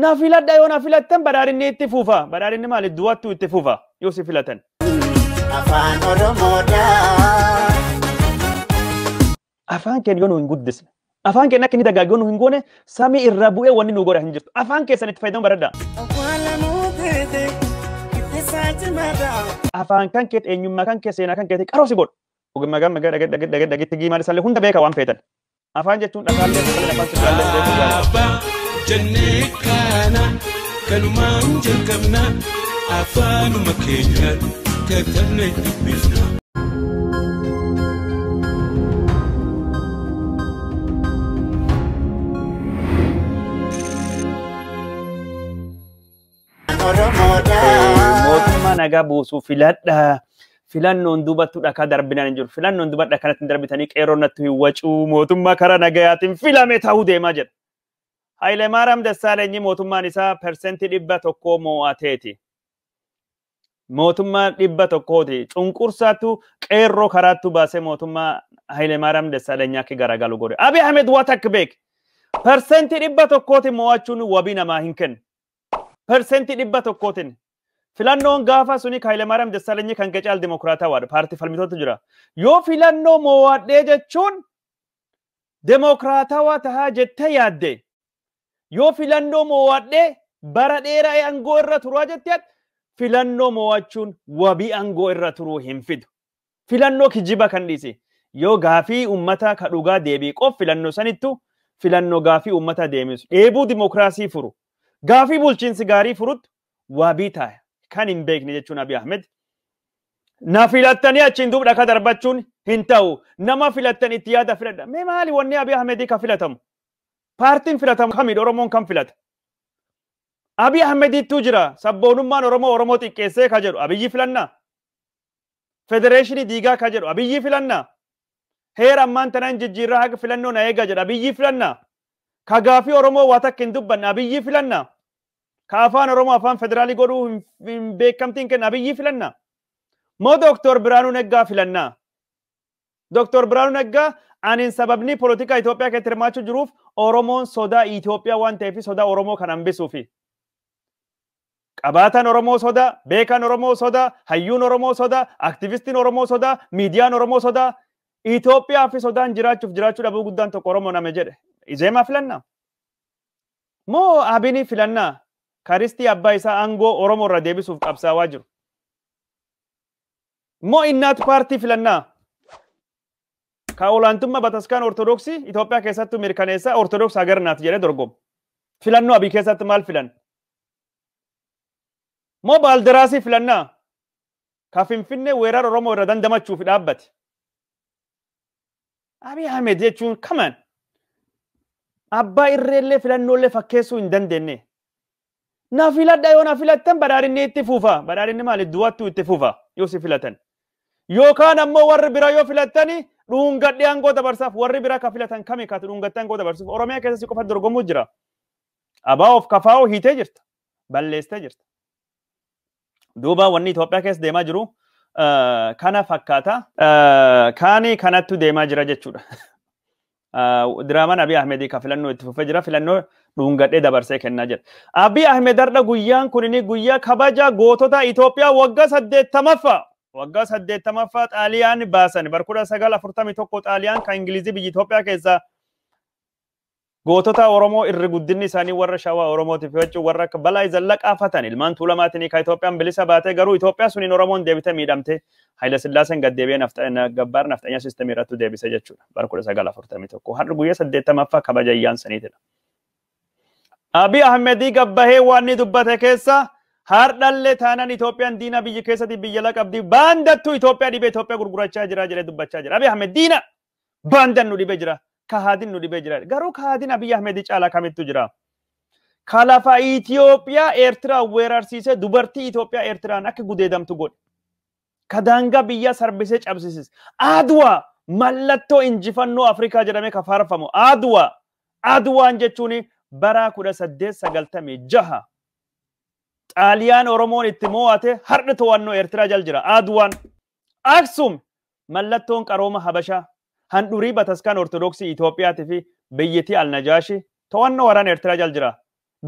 Nafiladha yoo nafilattan badhaadhinni itti fufa. Badhaadhinni maali duwattuu itti fufa yoo si filatan. Afaan Oromoodhaa. Afaan keenya yoo nu hin guddisne. Afaan keenya akka inni dagaagoo nu hin goone samii irra bu'ee wanni nu godha hin jirtu. Afaan keessan itti fayyadamu baradha. Afaan kan kee eenyummaa kan kee seenaa kan keetii qaroo si godhu. Ogummaa gamma dhageetti giimaan isaallee hunda beeka waan feetan. Afaan jechuun dhagaallee afaan si jaallatee jennee kana kanumaan jalqabna afaanuma keenyaan katabnee dubbifna. mootummaa nagaa buusuu filadha. Filannoon dubattu dhaka darbinaan hin jiru. Filannoon dubattu kanatti darbitanii qeeroon natti hin wacuu mootummaa karaa nagayaatiin filame ta'uu deemaa jedha. Haile Maram Dassaalenyi mootummaan isaa persentii 100 mo'ateeti. Mootummaa 100ti. Cunqursaatu qeerroo karaattu baasee mootummaa Haile Maram Dassaalenyi akka garagalu godhe. Abiy Ahmed waa takka beek. Persentii 100ti mo'achuun wabii namaa hin kennu. Persentii 100tiin. Filannoon gaafa suni Haile Maram Dassaalenyi kan qacaal demokraataa waadha. Paartii falmitoota jira. Yoo filannoo mo'adhee jechuun demokraataa waa tahaa jettee yaadde. Yoo filannoo mo'adhee bara dheeraa aangoo irra turuu jettee filannoo mo'achuun wabii aangoo irra turuu hin fidu. Filannoo kijiba kan dhiise. Yoo gaafii ummata ka dhugaa deebii qof filannoo sanittu filannoo gaafii ummata deemisu. Dheebuu dimokiraasii furu. Gaafii bulchiinsi gaarii furutti wabii ta'a. Kan hin beekne jechuun Abiy Ahmed. Na filattanii achiin duubaa dhaka darbachuun hin ta'u. Nama filattan itti yaada filadha. Mee maali wanni Abiy Ahmed ka filatamu? Paartiin filatamu kamidha? Oromoon kam filata? Abiy Ahmedittuu jira. Sabboonummaan Oromoo xiqqeessee ka jedhu Abiyyi filannaa. Federeeshinii diigaa ka jedhu Abiyyi filannaa. Heera ammaan tanaan jijjiirraa haga filannoo na eega jedhu Abiyyi filannaa. Ka gaafii Oromoo waa takka hin dubbanne Abiyyi filannaa. Ka afaan Oromoo afaan federaalii godhuu hin beekamtiin kenna Abiyyi filannaa. Moo Dr. Biraanuu Neggaa filannaa. Dr. Biraanuu Neggaa anin sababni politika Itoophiyaa keessatti hirmaachuu jiruuf Oromoon sodaa Itoophiyaa waan ta'eef sodaa Oromoo kan hambisuufi. Qabaataan Oromoo sodaa, beekaan Oromoo sodaa, hayyuun Oromoo sodaa, aktivistiin Oromoo sodaa, miidiyaan Oromoo sodaa, Itoophiyaa fi sodaan jiraachuu dhabuu guddaan tokko Oromoo name jedhe. Izeemaa filannaa. Moo Abiyyi filannaa karistii abbaa isaa aangoo Oromoo irra deebisuuf qabsaawaa jiru. Moo Innaat paartii filannaa. Ka olaantummaa bataskaan ortodoksii Itoophiyaa keessatti mirkaneessa ortodoksii hagarnaati jedhee dorgomu. Filannoo Abiy keessatti maal filan? Moo Baaldaraasii filannaa. Ka Finfinnee weerara Oromoo irra dandamachuuf dhaabbate. Abiy Ahmed jechuun kaman abbaa irreellee filannoolee fakkeessuu hin dandeenye. Na filadha yoo na filattan badhaadhinni itti fufa. Badhaadhinni maali duwattuu itti fufa yoo si filatan. Yookaan ammoo warri bira yoo filattani dhungadhee aangoo dabarsaaf warri bira ka filatan kami kaatu dhungattee aangoo dabarsuuf Oromiyaa keessatti qofa dorgomuu jira. Abaa'oof kafaa'oo hiitee jirta. Balleessitee jirta. Duuba wanni Itoophiyaa keessa deemaa jiru kana fakkaata. Kaani kanattu deemaa jira jechuudha. Diraamaan Abiy Ahmed ka filannoo itti fufee jira. Filannoo dhungadhee dabarsee kennaa jira. Abiy Ahmed har'a guyyaan kunini guyyaa kabaja gootota Itoophiyaa waggaa 80ffaa. Waggaa 80ffaa Xaaliyaan baasan. Bara 1941 Xaaliyaan kan Ingilizii biyya Itoophiyaa keessa gootota Oromoo irri guddinni isaanii warra Shawaa Oromootiif jechuun warra akka Balaa Zallaqaa fatan ilmaan Tuulamaatiin ka Itoophiyaan bilisa baatee garuu Itoophiyaa suniin Oromoon deebitee miidhamte Haile Sillaaseen gaddeebi'ee gabbaar nafxanyaa siistemii irratti deebise jechuudha. Bara 1941 har'a guyyaa 80ffaa kabaja ayyaan saniitidha. Abiy Ahmed gabbahee waan ni dubbate keessa hardhalle taanaan Itoophiyaan diina biyya keessatti biyya laqabdi baandattu Itoophiyaa dhibee Itoophiyaa gurgurachaa jira jedhee dubbachaa jira. Abiy Ahmed diina baandan nu dhibee jira. Kahaadin nu dhibee jira. Garuu kahaadin Abiy Ahmed caalaa kamittu jira. Kalafa Itoophiyaa Eertiraa weerarsiisee dubartii Itoophiyaa Eertiraan akka gudeedamtu godhe. Kadaanga biyya sarbisee cabsisis. Adwa mallattoo injifannoo Afrikaa jedhamee ka faarfamu. Adwaan jechuun bara 1896 Xaaliyaan Oromoon itti mo'ate har'a to'annoo Eertiraa jal jira. Adwaan Aksum mallattoon qarooma Habashaa handhurii bataskaan ortodoksii Itoophiyaati fi biyyattii Alnajaashi to'annoo waraana Eertiraa jal jira.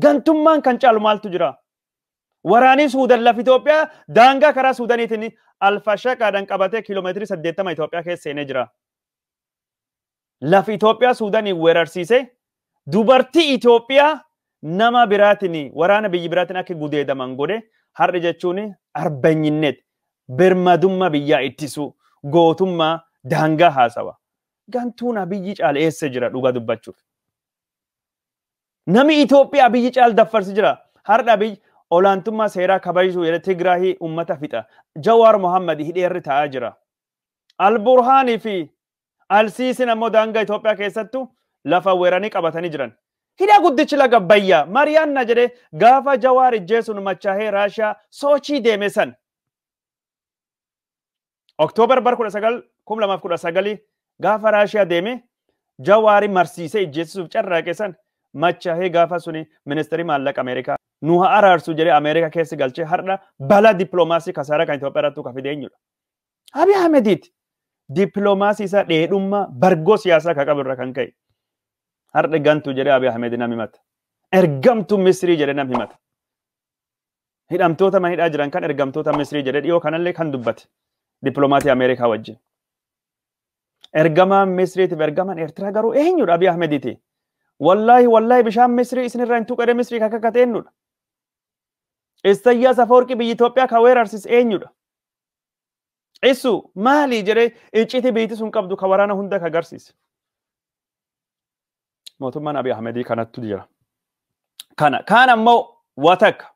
Gantummaan kan caalu maaltu jira? Waraanii Suudaan lafa Itoophiyaa daangaa karaa Suudaaniitiin alfashaqaadhaan qabatee kiiloomeetirii 80 Itoophiyaa keessa seenee jira. Lafa Itoophiyaa Suudaanii weerarsiisee dubartii Itoophiyaa nama biraatiin waraana biyyi biraatiin akka gudeedaman godhe har'a jechuun arbanyinnet birmadummaa biyyaa ittisu gootummaa daangaa haasawa. Gantuun Abiyyi caala eessa jira dhugaa dubbachuuf? Nami Itoophiyaa Abiyyi caala daffarsi jira. Har'a Abiyyi olaantummaa seeraa kabajuu jedhe Tigraahii uummata fixa. Jawaar Mohammad hidheerri taa'aa jira. Al-Burhaanii fi Al-Siisiin ammoo daangaa Itoophiyaa keessattu lafa weeranii qabatanii jiran. Hidha guddichi laga bayyaa Mariyaanna jedhee gaafa Jawaar ijjeesuun machaahee Raashiyaa Sochii deeme san. Oktoobar 2019 gaafa Raashiyaa deeme Jawaari marsiisee ijjeessuuf carraaqe san machaahee gaafa suni ministeerii maallaqa Ameerikaa nu haa araarsu jedhee Ameerikaa keessa galchee har'a balaa dippiloomaasii kasaaraa kan Itoophiyaa irratti kafidee eenyudha? Abiy Ahmediiti. Dippiloomaasii isaa dheedhummaa bargoo siyaasaa ka qabu irra kan ka'e. Har'a gantuu jedhee Abiy Ahmed nam himata. Ergamtuu Misrii jedhee nam himata. Hidhamtoota manidhaa jiran kan ergamtoota Misrii jedhee dhiyoo kanallee kan dubbate. Dippiloomaasii Ameerikaa wajjin. Ergamaan Misriitiif ergamaan Eertiraa garuu eenyudha Abiy Ahmediiti? Wallahi bishaan Misrii isinirraa hin tuqadee Misrii kan kakkate eenyudha? Isaayyaas Afeworqii biyya Itoophiyaa kan weerarsis eenyudha? Isu maali jedhee icciti biyyatti sun qabdu ka waraana hunda ka agarsiise. Mootummaan Abiy Ahmedii kanattu jira. Kana ammoo watakka.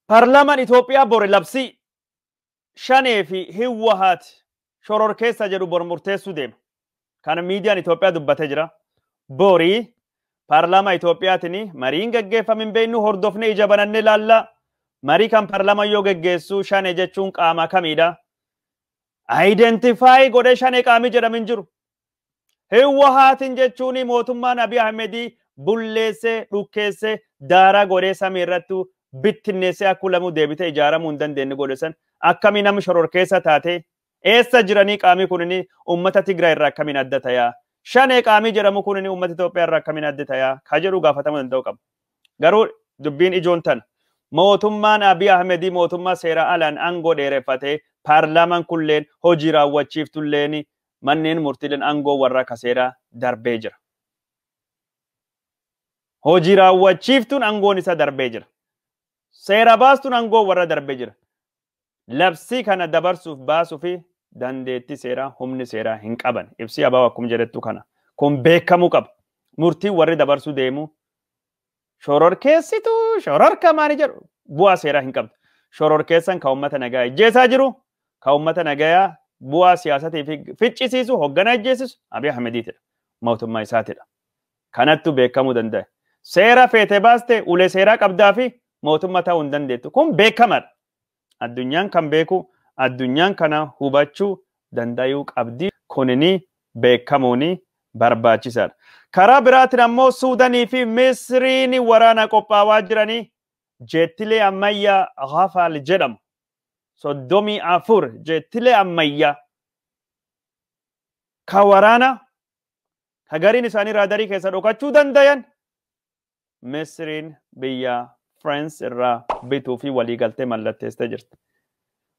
Paarlaamaan Itoophiyaa bore labsii shanee fi Hiwwahaati shororkeessa jedhu bor murteessuu deema. Kana miidiyaan Itoophiyaa dubbatee jira. Borii paarlaamaa Itoophiyaatiin mariin gaggeeffamin beeknu hordofne ija banannee laallaa. Marii kan paarlaamaa yoo gaggeessu shanee jechuun qaama kamiidha? Identify godhee shanee qaamii jedhamin jiru. Hiwwahaatiin jechuun mootummaan Abiy Ahmedii bulleessee dhukkeessee daaraa godhee samii irratti bittinneessee akka lamuu deebitee ijaaramuu hin dandeenye godhe san akkamii namni shororkeessa taate eessa jiranii qaamii kunini uummata Tigraay irraa akkamiin adda tayaa? Shanee qaamii jedhamu kunini uummata Itoophiyaa irraa akkamiin adda tayaa? Ka jedhu gaafatamuu danda'u qaba. Garuu dubbiin ijoon tana. Mootummaan Abiy Ahmedii mootummaa seera alaan aangoo dheereffatee paarlaamaan kulleen hojii raawwachiiftulleen manneen murtiileen aangoo warra kaseeraa darbee jira. Hojii raawwachiiftuun aangoon isa darbee jira. Seera baastuun aangoo warra darbee jira. Labsii kana dabarsuuf baasuu fi dandeettii seeraa humni seeraa hin qaban. Ibsi abaa akkuma jedhettu kana. Kun beekamuu qaba. Murtii warri dabarsuu deemu shororkeessitu shororka maali jedhu bu'aa seeraa hin qabdu. Shororkeessan ka uummata nagaa ijjeesaa jiru ka uummata nagaa bu'aa siyaasatii fi ficcisiisu hoggana ijjeesisu Abiy Ahmediitidha. Mootummaa isaatidha. Kanattu beekamuu danda'a. Seera feete baaste ulee seeraa qabdaa fi mootummaa ta'uu hin dandeettu. Kun beekamaadha. Addunyaan kan beeku addunyaan kana hubachuu danda'uu qabdi. Kunini beekamuuni barbaachisaadha. Karaa biraatiin ammoo Suudaanii fi Misriin waraana qophaawaa jiranii jeettilee ammayyaa Ghafaal jedhamu. 34 jeettilee ammayyaa ka waraana ka gariin isaanii raadarii keessa dhokachuu dandayan Misriin biyya France irraa bituu fi waliigaltee mallatteessitee jirti.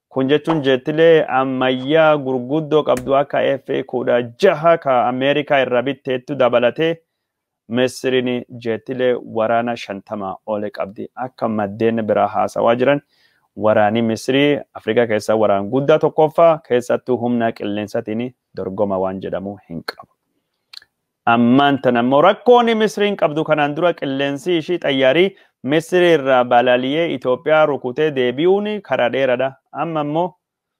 Kun jechuun jeettilee ammayyaa gurguddoo qabdu akka F-16 ka Ameerikaa irraa bitteettu dabalatee Misriin jeettilee waraana 50 ole qabdi. Akka maddeen biraa haasawaa jiran waraani Misrii Afrikaa keessa waraan guddaa tokkoffaa keessattuu humna qilleensaatiin dorgoma waan jedhamu hin qabu. Ammaan tan ammoo rakkoon Misriin qabdu kanaan dura qilleensi ishii xayyaarii Misrii irraa balali'ee Itoophiyaa rukutee deebi'uun karaa dheeraadha. Amma immoo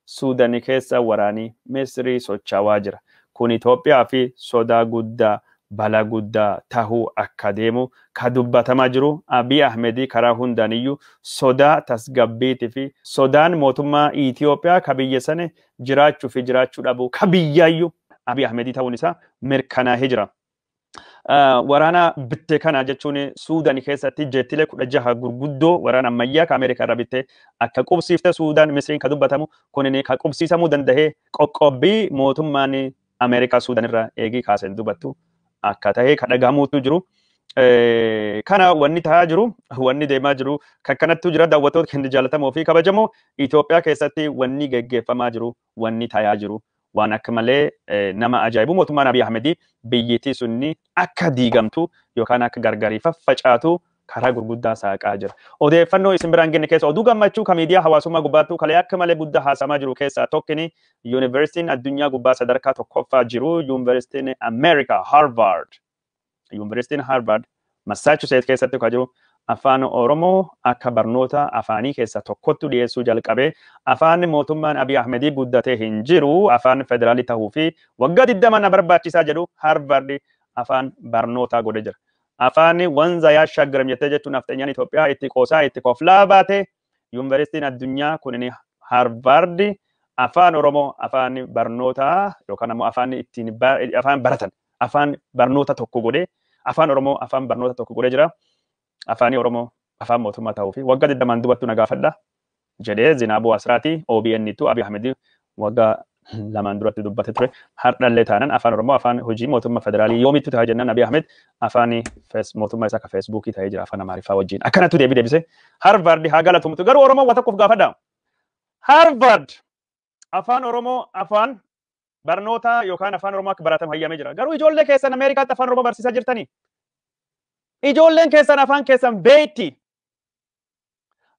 Suudaanii keessa waraanii Misrii socho'aa jira. Kun Itoophiyaa fi sodaa guddaa balaa guddaa tahuu akka deemu ka dubbatamaa jiru. Abiy Ahmedii karaa hundaaniyyuu sodaa tasgabbiitii fi sodaan mootummaa Itoophiyaa ka biyya sana jiraachuu fi jiraachuu dhabu ka biyyaayyuu Abiy Ahmedii ta'uun isaa mirkanaa'ee jira. Waraana bittee kana jechuun Suudaanii keessatti jeettilee 16 gurguddoo waraana ammayyaa ka Ameerikaa irraa bittee akka qubsiifte Suudaan Misriin ka dubbatamu kunini ka qubsiisamuu danda'ee qoqqobbii mootummaan Ameerikaa Suudaan irraa eegii kaaseen dubbattu akka ta'e ka dhagahamuutu jiru. Kana wanni ta'aa jiru, wanni deemaa jiru, kan kanattu jira daawwattoota keenya jaallatamoo fi kabajamoo Itoophiyaa keessatti wanni geggeeffamaa jiru, wanni ta'aa jiru, waan akka malee nama ajaa'ibu mootummaan Abiy Ahmed biyyittii sunni akka diigamtu yookaan akka gargarii faffacaatu karaa gurguddaa saaqaa jira. Odeeffannoo isin biraan genne keessa oduu gammachuu kan miidiyaa hawaasummaa gubbaattuu kalee akka malee guddaa haasamaa jiru keessaa tokkini yuunivarsiitiin addunyaa gubbaa sadarkaa tokkoffaa jiru yuunivarsiitiin Ameerikaa Harvard. Yuunivarsiitiin Harvard Massachusetts keessatti kan jiru afaan Oromoo akka barnoota afaanii keessaa tokkotti dhiyeessuu jalqabee afaan mootummaan Abiy Ahmed guddatee hin jiru afaan federaalii ta'uu fi waggaa 20 na barbaachisaa jedhu Harvard afaan barnootaa godhee jira. Afaan wanza yaashaggaram jettee jechuun nafxanyaan Itoophiyaa itti qoosaa itti koflaa baate yuunivarsiitiin addunyaa kunin Harvard afaan Oromoo afaan barnootaa yookaan ammoo afaan baratan afaan barnoota tokko godhee afaan Oromoo afaan barnoota tokko godhee jira. Afaan Oromoo afaan mootummaa ta'uu fi waggaa 20 dubattu na gaafadha jedhee Zinaabuu Asraati OBN tu Abiy Ahmed waggaa 2 duratti dubbate ture. Hardhallee taanan afaan Oromoo afaan hojii mootummaa federaalii yoomittu ta'aa jennaan Abiy Ahmed afaan mootummaa isaa ka Feesbuukii ta'ee jira afaan Amaariffaa wajjin. Akkanatu deebise Harvard haa galatuumtu garuu Oromoo waa tokkoof gaafadha. Harvard afaan Oromoo afaan barnoota yookaan afaan Oromoo akka baratamu hayyamee jira. Garuu ijoollee keessan Ameerikaatti afaan Oromoo barsiisaa jirtanii. Ijoolleen keessan afaan keessan beeyti.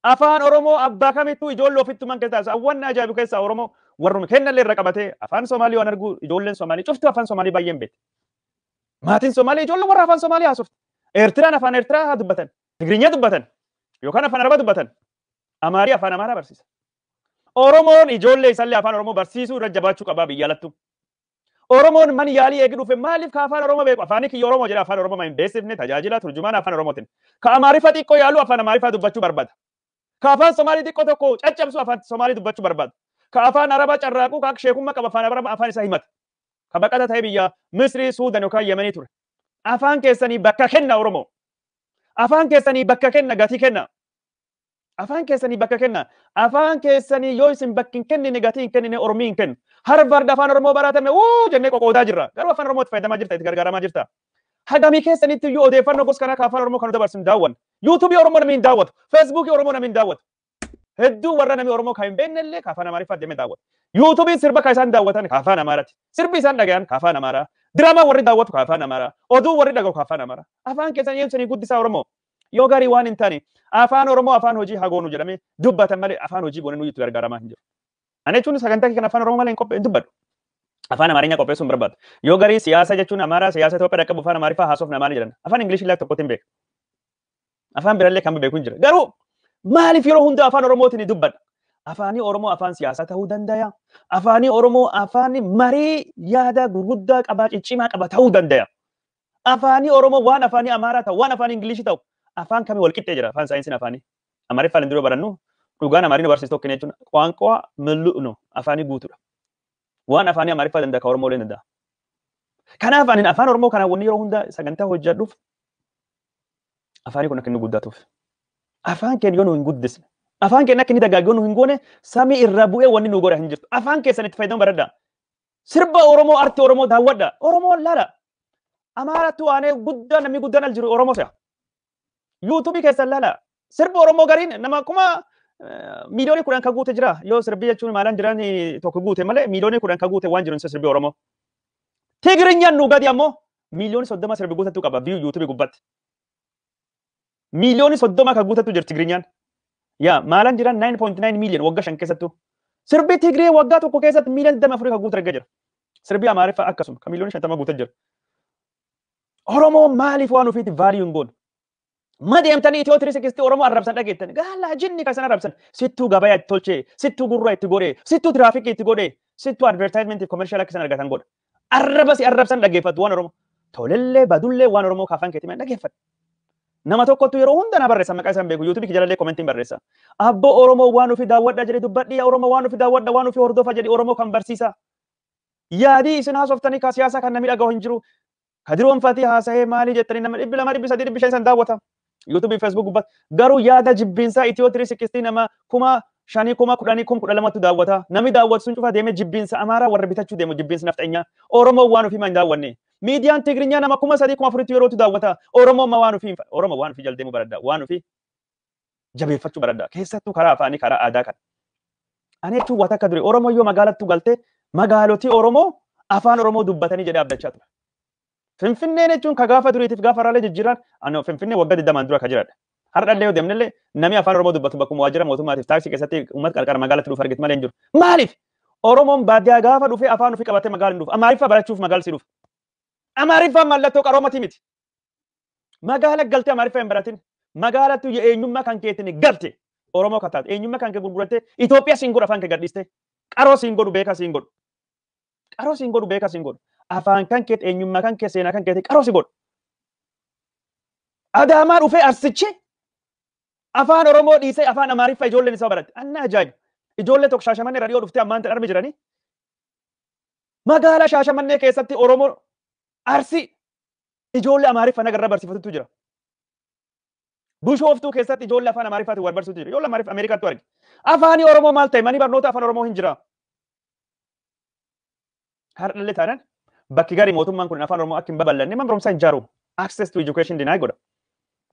Afaan Oromoo abbaa kamittuu ijoollee ofittuman keessaa wanni ajaa'ibu keessaa Oromoo warruma kennallee irra qabatee afaan Somaalii waan argu ijoolleen Somaalii cuftu afaan Somaalii baay'een beekti. Maatiin Somaalii ijoollee warra afaan Somaalii haasofti. Eertiraan afaan Eertiraa haa dubbatan. Tigirinya dubbatan. Yookaan afaan Arabaa dubbatan. Amaarii afaan Amaaraa barsiisa. Oromoon ijoollee isallee afaan Oromoo barsiisuu irra jabaachuu qabaa biyya alattu. Oromoon man yaalii eegi dhufe maaliif ka afaan Oromoo beeku afaan kiyya Oromoo jedha afaan Oromoo hin beeksifne tajaajila turjumaan afaan Oromootiin. Ka Amaariffaa xiqqoo yaalu afaan Amaariffaa dubbachuu barbaada. Ka afaan Somaalii xiqqoo tokko caccabsu afaan Somaalii dubbachuu barbaada. Ka afaan Arabaa carraaquu ka sheekummaa qaba afaan Arabaa afaan isaa himata. Ka baqata ta'ee biyya Misrii, Suudaan yookaan Yemenii ture. Afaan keessanii bakka kenna Oromoo. Afaan keessanii bakka kenna gatii kenna. Afaan keessanii bakka kenna. Afaan keessanii yoo isin bakki hin kennine gatii hin kennine Oromii hin kennu. Harvard afaan Oromoo baratame jennee qoqoodaa jirra. Garuu afaan Oromootti fayyadamaa jirta itti gargaaramaa jirta. Hagamii keessanitti iyyuu odeeffannoo gosa kanaa afaan Oromoo kan dabarsu hin daawwanne. YouTube Oromoo namni hin daawwatu. Facebook Oromoo namni hin daawwatu. Hedduu warra namni Oromoo kan hin beekne illee afaan Amaariffaa deemee daawwatu. YouTube sirba kan isaan daawwatan afaan Amaaraati. Sirbi isaan dhagayan afaan Amaaraa. Diraamaa warri daawwatu afaan Amaaraa. Oduu warri dhagahu afaan Amaaraa. Afaan keessan eebsanii guddisaa Oromoo. Yoo garii waan hin taane afaan Oromoo afaan hojii hagoonu jedhamee dubbatan malee afaan hojii goonee nuyi itti gargaaramaa hin jiru. Ani jechuun sagantaa kan afaan Oromoo malee hin dubbadhu. Afaan Amaariyaa qopheessuun barbaadu. Yoo garii siyaasa jechuun Amaaraa siyaasa Itoophiyaa dhaqqabu afaan Amaariffaa haasofna maali jedhan. Afaan Ingilishii illee tokkotti hin beeku. Afaan biraallee kan beeku hin jira. Garuu maaliif yeroo hunda afaan Oromootiin dubbadha? Afaanii Oromoo afaan siyaasaa ta'uu danda'a. Afaanii Oromoo afaan marii yaada gurguddaa qabaa ciccimaa qaba ta'uu danda'a. Afaanii Oromoo waan afaanii Amaaraa ta'u waan afaanii Ingilishii ta'u afaan kamii wal qixxee jira afaan saayinsiin afaanii. Amaariffaa linduroo barannu dhugaan Amaariin barsiisu tokko jechuun qaanqoo mil'uunu afaanii guutuudha. Waan afaanii Amaariffaa danda'a ka Oromoo illee danda'a. Kanaaf ani afaan Oromoo kana wanni yeroo hunda sagantaa hojjedhuuf afaanii kun akka inni guddatuuf. Afaan keenya yoo nu hin guddisne afaan keenya akka inni dagaagoo nu hin goone samii irra bu'ee wanni nu godha hin jirtu. Afaan keessan itti fayyadamu baradha. Sirba Oromoo arti Oromoo daawwadha. Oromoo laala. Amaaratti waanee guddaa namni guddaan al jiru Oromoo se'a. YouTube keessan laala. Sirba Oromoo gariin nama kuma miliyoonii 10 kan guute jira. Yoo sirbi jechuun maalaan jiran tokko guute malee miliyoonii 10 kan guute waan jiru sirbi Oromoo. Tigirinyaan nu gadi ammoo miliyoonii 30 sirbi guutattu qaba biyyu YouTube gubbatti. Miliyoonii 30 kan guutattu jira Tigirinyaan. Yaa maalaan jiran 9.9 miliyoon waggaa 5 keessattu. Sirbi Tigiree waggaa tokko keessatti miliyoonii 24 kan guutu argaa jira. Sirbi Amaariffaa akkasuma kan miliyoonii 50 guutat jira. Oromoo maaliif waan ofiitti vaaliyuu hin goone? Madeemtanii Itiyoo 360 Oromoo arrabsan dhageettan. Gaala jinni kan san arrabsan. Sittuu gabaa itti tolchee, sittuu gurra itti godhee, sittuu tiraafikii itti godhee, sittuu advertisement commercial akka san argatan godha. Arrabsan dhageeffatu waan Oromoo. Tolellee badullee waan Oromoo kaafan keetii dhageeffatu. Nama tokkottu yeroo hunda na barreessa maqaa isaan beeku YouTube jalallee komentiin barreessa. Abbo Oromoo waan ofi daawwadha jedhe dubbadhi Oromoo waan ofi daawwadha waan ofi hordofa jedhe Oromoo kan barsiisa. Yaadii isin haasoftanii ka siyaasa kan namni dhagahu hin jiru. Kadiroonfatii haasa'ee maalii jettanii nama 200 san daawwata. YouTube Facebook gubbat garuu yaada jibbinsaa Itiyoo 360 nama 5,000 10,000 12,000 daawwata. Namni daawwatu sun cufa deemee jibbinsa Amaaraa warra bitachuu deemu jibbinsa nafxeenyaa. Oromoo waan ofii hin daawwanne. Miidiyaan Tigiriinyaa nama 3,000 yerootu daawwata. Oromoo waan ofii jaldeemu baradda. Waan ofii jabeeffachuu baradda. Keessattuu karaa afaanii karaa aadaa kana. Ani jechuun waan akka dure Oromoo yoo magaalattuu galtee magaalotii Oromoo afaan Oromoo dubbatanii jedhee abdachaa ture. Finfinneen jechuun ka gaafa duriitiif gaafa raalee jijjiiran Finfinnee waggaa 20 dura ka jiradha. Har'a yoo deemnellee namni afaan Oromoo dubbatu bakkuma waajjira mootummaatiif taaksii keessatti uummata qarqara magaalatti dhufu argite malee hin jiru. Maaliif? Oromoon baadiyyaa gaafa dhufee afaan ofii qabatee magaalaa dhufu. Amaariffaa barachuuf magaalaa si dhufu. Amaariffaan mallattoo qaroomatii miti. Magaala galtee Amaariffaa hin baratin. Magaalattu eenyummaa kan keetiin galte Oromoo kataate. Eenyummaa kan kee gurgurattee Itoophiyaa siin godhu afaan kee gadhiiste. Qaroo siin godhu beekaa siin godhu. Qaroo siin godhu beekaa siin godhu. Afaan kan keetti eenyummaa kan kee seenaa kan keetti qaroo si godhu. Adaamaa dhufee Arsichi afaan Oromoo dhiisee afaan Amaariffaa ijoolleen isaa baratte. Anna ajaa'iba. Ijoollee tokko Shaashamannee raadiyoo dhuftee ammaan tan armi jiranii. Magaalaa Shaashamannee keessatti Oromoo Arsi ijoollee Amaariffaa nagarraa barsiifatutu jira. Bushooftuu keessatti ijoollee afaan Amaariffaatiin wal barsiisutu jira. Ijoollee Amaariffaa Ameerikaatti arge. Afaanii Oromoo maal ta'e? Manii barnoota afaan Oromoo hin jira. Har'allee taanaan bakki gaarii mootummaan kun afaan Oromoo akka hin babal'anne mana barumsaa hin ijaaru. Access to education deny godha.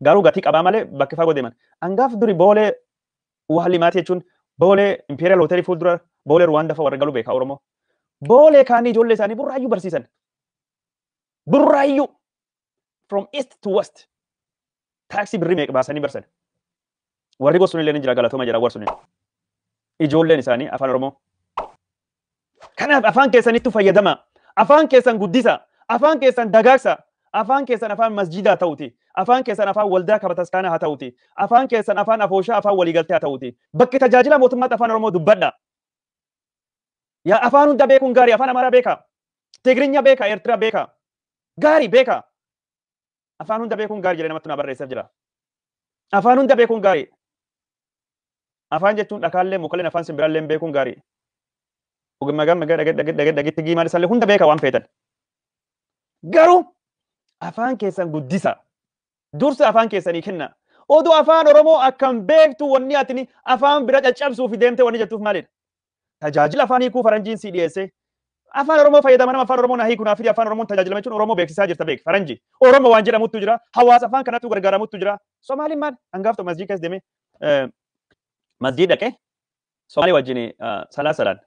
Garuu gatii qabaa malee bakki fagoo deeman. Hangaaf duri boolee Waalimaati jechuun boolee Imperial Hotel fuuldura boolee Ruwaandaa fa'aa warra galuu beeka Oromoo. Boolee kaanii ijoollee isaanii burraayyuu barsiisan. Burraayyuu from east to west. Taaksii birrii meeqa baasanii barsan. Warri gosuun illee ni jira galatooma jira warsuun. Ijoolleen isaanii afaan Oromoo. Kanaaf afaan keessanitti fayyadama. Afaan keessan guddisa. Afaan keessan dagaagsa. Afaan keessan afaan masjidaa ta'uti. Afaan keessan afaan waldaa kabataskaanaa haa ta'uti. Afaan keessan afaan afooshaa afaan waliigaltee haa ta'uti. Bakki tajaajila mootummaatti afaan Oromoo dubbadha. Yaa afaan hunda beekuun gaarii afaan Amaaraa beeka. Tigirinya beeka, Eertiraa beeka. Gaarii beeka. Afaan hunda beekuun gaarii jedhee namatti na barreesseef jira. Afaan hunda beekuun gaarii. Afaan jechuun dhakaallee mukalleen afaan simbiraallee beekuun gaarii. Ogummaa dhageetti giimaan isaallee hunda beeka waan feetan. Garuu afaan keessan guddisa. Dursa afaan keessanii kenna. Oduu afaan Oromoo akkam beektu wanni atini afaan bira caccabsuuf deemte wanni jettuuf maalidha? Tajaajila afaan hiikuu faranjiin si dhiyeesse. Afaan Oromoo fayyadama nama afaan Oromoo na hiikuu naaf afaan Oromoon tajaajila jechuun Oromoo beeksisaa jirta beek faranji. Oromoo waan jedhamutu jira. Hawaasa afaan kanatti gargaaramutu jira. Somaaliin maal? Hangaaftu masjid keessa deemee masjid dhaqee Somaalii wajjin salaasalaan.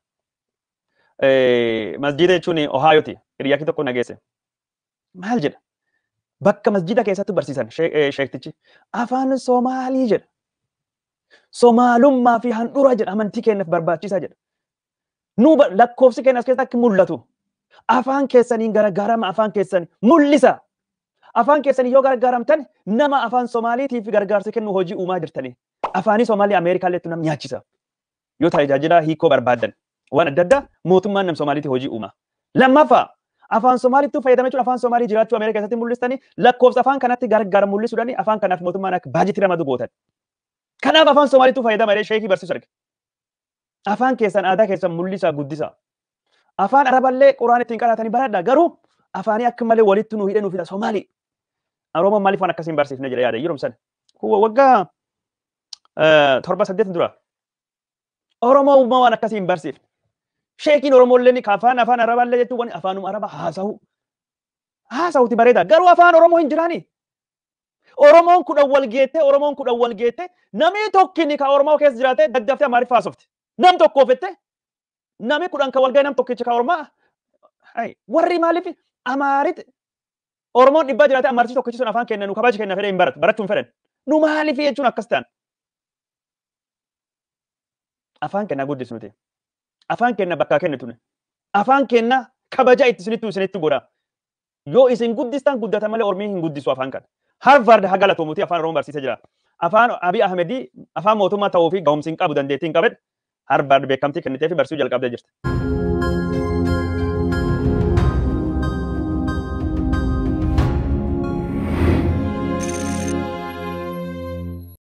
Masjida jechuun Ohaayooti. Hiriyaakii tokko nageesse. Maal jedha? Bakka masjida keessatti barsiisan sheektichi afaan Somaalii jedha. Somaalummaa fi handhuura jedha amantii keenyaaf barbaachisaa jedha. Nu lakkoofsi keenya as keessatti akka mul'atu. Afaan keessaniin gargaarama afaan keessanii mul'isa. Afaan keessanii yoo gargaaramtan nama afaan Somaaliitiif gargaarsa kennu hojii uumaa jirtanii. Afaanii Somaalii Ameerikaalleetu nam nyaachisa. Yoo tajaajila hiikoo barbaadan waan adda addaa mootummaan nam Somaaliitiif hojii uumaa. Lammaffaa afaan Somaaliitti fayyadamee jechuun afaan Somaalii jiraachuu Ameerikaa keessatti mul'istanii lakkoofsa afaan kanatti gargaara mul'isuudhaani afaan kanaaf mootummaan akka baajetii ramadu gootan. Kanaaf afaan Somaaliitti fayyadamee sheekii barsiisu arge. Afaan keessan aadaa keessan mul'isa guddisa. Afaan Araballee Quraan ittiin qaraatanii baradha garuu afaanii akka malee walitti nu hidhe nu fida Somaalii. Oromoon maaliif waan akkasiin barsiifne jedha yaada yeroo san. Waggaa 7-8 dura. Oromoo waan akkasiin barsiifne. Sheekiin Oromolleen afaan Araballee jechuun afaanuma Araba haasa'uuti bareeda. Garuu afaan Oromoo hin jiraani. Oromoon kudhan wal geette namni tokkini ka Oromoo keessa jiraate daddaftee Amaariffaa haasofte. Nam tokkoof jette namni kudhan ka wal ga'e nam tokkichi ka Oromoo warri maaliif Amaaritti Oromoon dhibbaa jiraate Amaarichi tokkichi sun afaan kennan nu kabaja kenna fedhe hin baratu barachuun fedhan. Nu maaliif jechuun akkas ta'an. Afaan kenna guddisnu ta'e. Afaan kenna bakka kennitune. Afaan kenna kabaja itti isinitti godha. Yoo isin guddistan guddata malee Oromii hin guddisu afaan kana. Harvard hagalatomuti afaan Oromoo barsiisa jira. Afaan Abiy Ahmed afaan mootummaa ta'uu fi gahumsi hin qabu dandeettii hin qabne Harvard beekamtii kennitee fi barsiisuu jalqabdee jirti.